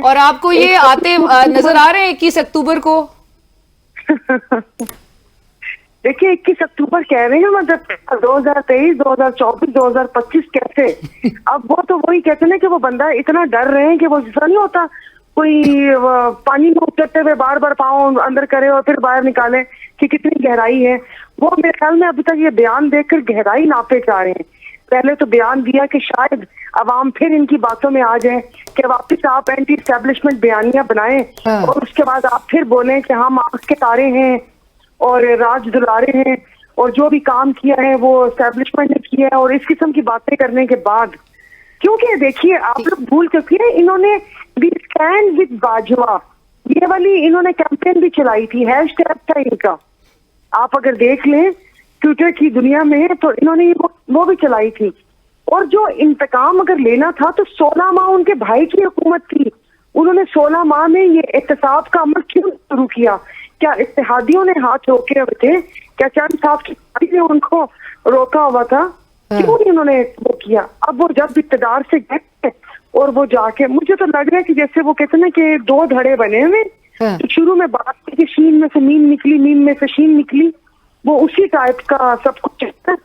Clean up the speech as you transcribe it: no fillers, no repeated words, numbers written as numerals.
और आपको ये आते नजर आ रहे हैं 21 अक्टूबर को? देखिए 21 अक्टूबर कह रहे हैं, मतलब 2023, 2024, 2025 कैसे? अब वो तो वही कहते हैं ना कि वो बंदा इतना डर रहे हैं कि वो जैसा नहीं होता कोई पानी में उतरते हुए बार बार पाँव अंदर करे और फिर बाहर निकाले कि कितनी गहराई है। वो मेरे ख्याल में अभी तक ये बयान देखकर गहराई नापे जा रहे हैं। पहले तो बयान दिया कि शायद अवाम फिर इनकी बातों में आ जाए कि वापस आप एंटी एस्टेब्लिशमेंट बयानियां बनाएं और उसके बाद आप फिर बोलें कि हम आंख के तारे हैं और राज दुलारे हैं और जो भी काम किया है वो एस्टेब्लिशमेंट ने किया है। और इस किस्म की बातें करने के बाद, क्योंकि देखिए आप लोग भूल चुके हैं, इन्होंने वी स्टैंड विद बाजवा ये वाली इन्होंने कैंपेन भी चलाई थी, हैशटैग था इनका। आप अगर देख लें ट्विटर की दुनिया में तो इन्होंने वो भी चलाई थी। और जो इंतकाम अगर लेना था तो 16 माह उनके भाई की हुकूमत थी, उन्होंने 16 माह में ये एहतसाब का अमल क्यों शुरू किया? क्या इत्तेहादियों ने हाथ रोके हुए थे? क्या चंद साहब की पार्टी ने उनको रोका हुआ था? क्यों नहीं उन्होंने वो किया? अब वो जब इक़्तिदार से गए और वो जाके, मुझे तो लग रहा है कि जैसे वो कहते हैं ना कि दो धड़े बने हुए, तो शुरू में बात की कि शीन में से मीम निकली, मीम में से शीन निकली, वो उसी टाइप का सब कुछ है।